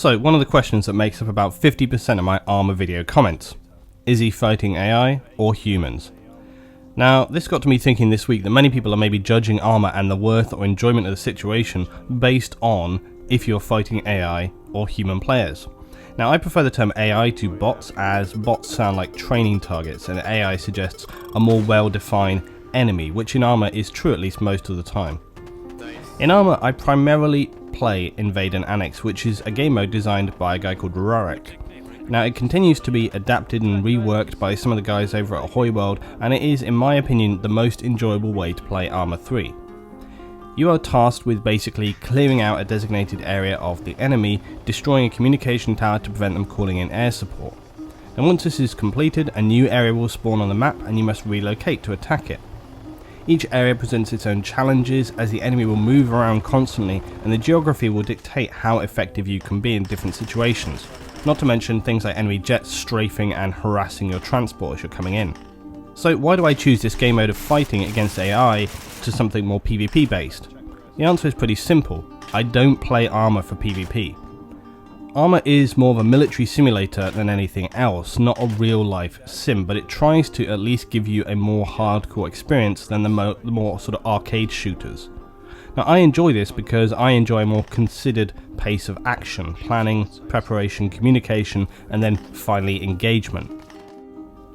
So, one of the questions that makes up about 50% of my Arma video comments. Is he fighting AI or humans? Now, this got to me thinking this week that many people are maybe judging Arma and the worth or enjoyment of the situation based on if you're fighting AI or human players. Now, I prefer the term AI to bots, as bots sound like training targets and AI suggests a more well-defined enemy, which in Arma is true at least most of the time. In Arma, I primarily play Invade Annex, which is a game mode designed by a guy called Rarek. Now, it continues to be adapted and reworked by some of the guys over at Ahoy World, and it is, in my opinion, the most enjoyable way to play Arma 3. You are tasked with basically clearing out a designated area of the enemy, destroying a communication tower to prevent them calling in air support. And once this is completed, a new area will spawn on the map and you must relocate to attack it. Each area presents its own challenges, as the enemy will move around constantly and the geography will dictate how effective you can be in different situations, not to mention things like enemy jets strafing and harassing your transport as you're coming in. So why do I choose this game mode of fighting against AI to something more PvP based? The answer is pretty simple. I don't play Arma for PvP. Arma is more of a military simulator than anything else, not a real life sim, but it tries to at least give you a more hardcore experience than the more sort of arcade shooters. Now, I enjoy this because I enjoy a more considered pace of action, planning, preparation, communication, and then finally engagement.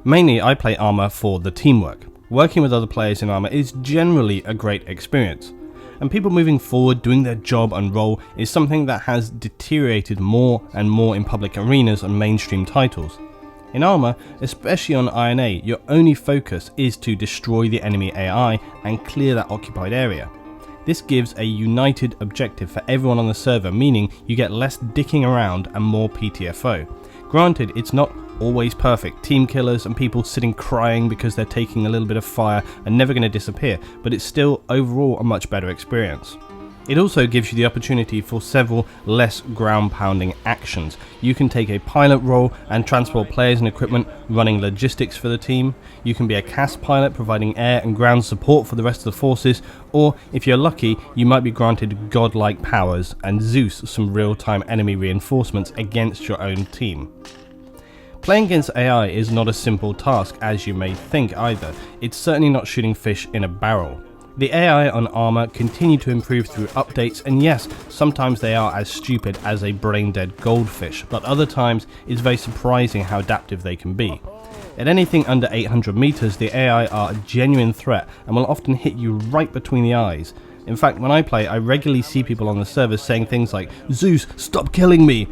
Mainly, I play Arma for the teamwork. Working with other players in Arma is generally a great experience, and people moving forward doing their job and role is something that has deteriorated more and more in public arenas and mainstream titles. In Arma, especially on INA, your only focus is to destroy the enemy AI and clear that occupied area. This gives a united objective for everyone on the server, meaning you get less dicking around and more PTFO. Granted, it's not always perfect, team killers and people sitting crying because they're taking a little bit of fire and never going to disappear, but it's still overall a much better experience. It also gives you the opportunity for several less ground pounding actions. You can take a pilot role and transport players and equipment, running logistics for the team. You can be a CAS pilot providing air and ground support for the rest of the forces, or if you're lucky, you might be granted godlike powers and Zeus some real-time enemy reinforcements against your own team. Playing against AI is not a simple task as you may think either. It's certainly not shooting fish in a barrel. The AI on Arma continue to improve through updates, and yes, sometimes they are as stupid as a brain-dead goldfish, but other times it's very surprising how adaptive they can be. At anything under 800 meters, the AI are a genuine threat and will often hit you right between the eyes. In fact, when I play, I regularly see people on the server saying things like, "Zeus, stop killing me!"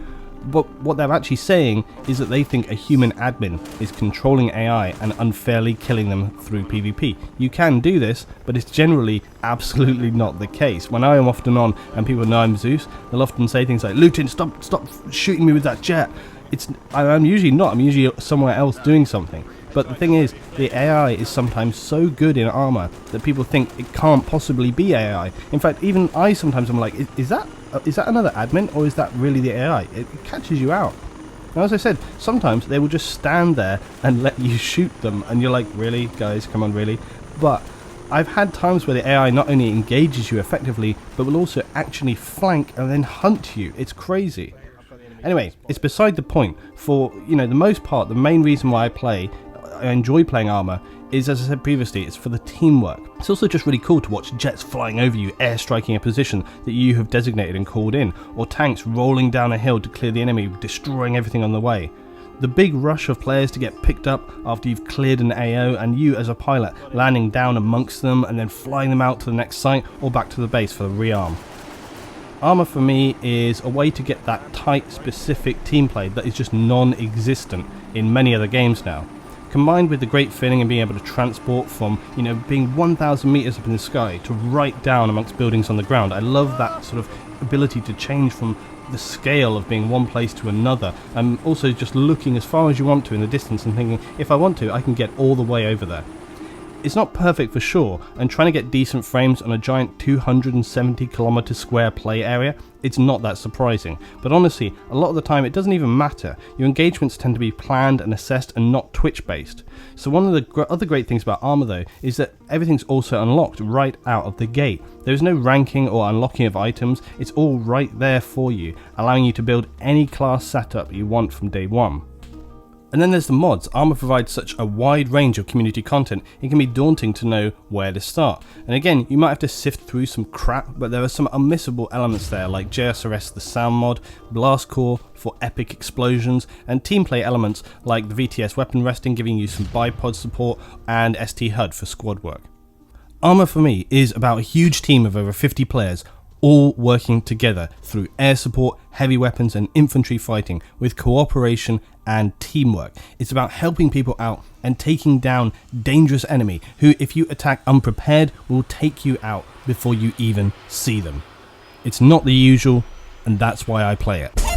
But what they're actually saying is that they think a human admin is controlling AI and unfairly killing them through PvP. You can do this, but it's generally absolutely not the case. When I am often on and people know I'm Zeus, they'll often say things like, "Lutin, stop shooting me with that jet." I'm usually not, I'm usually somewhere else doing something. But the thing is, the AI is sometimes so good in Arma that people think it can't possibly be AI. In fact, even I sometimes am like, is that another admin, or is that really the AI? It catches you out. And as I said, sometimes they will just stand there and let you shoot them, and you're like, really, guys, come on, really? But I've had times where the AI not only engages you effectively, but will also actually flank and then hunt you. It's crazy. Anyway, it's beside the point. For, the most part, the main reason why I enjoy playing Arma is, as I said previously, it's for the teamwork. It's also just really cool to watch jets flying over you, airstriking a position that you have designated and called in, or tanks rolling down a hill to clear the enemy, destroying everything on the way. The big rush of players to get picked up after you've cleared an AO, and you as a pilot landing down amongst them and then flying them out to the next site or back to the base for the rearm. Arma for me is a way to get that tight, specific team play that is just non-existent in many other games now. Combined with the great feeling of being able to transport from, being 1,000 meters up in the sky to right down amongst buildings on the ground. I love that sort of ability to change from the scale of being one place to another, and also just looking as far as you want to in the distance and thinking, if I want to, I can get all the way over there. It's not perfect for sure, and trying to get decent frames on a giant 270km square play area, it's not that surprising. But honestly, a lot of the time it doesn't even matter. Your engagements tend to be planned and assessed and not Twitch based. So one of the other great things about Arma though is that everything's also unlocked right out of the gate. There's no ranking or unlocking of items, it's all right there for you, allowing you to build any class setup you want from day one. And then there's the mods. Arma provides such a wide range of community content, it can be daunting to know where to start. And again, you might have to sift through some crap, but there are some unmissable elements there like JSRS the sound mod, Blast Core for epic explosions, and team play elements like the VTS weapon resting giving you some bipod support, and ST HUD for squad work. Arma for me is about a huge team of over 50 players, all working together through air support, heavy weapons and infantry fighting with cooperation and teamwork. It's about helping people out and taking down dangerous enemy who, if you attack unprepared, will take you out before you even see them. It's not the usual, and that's why I play it.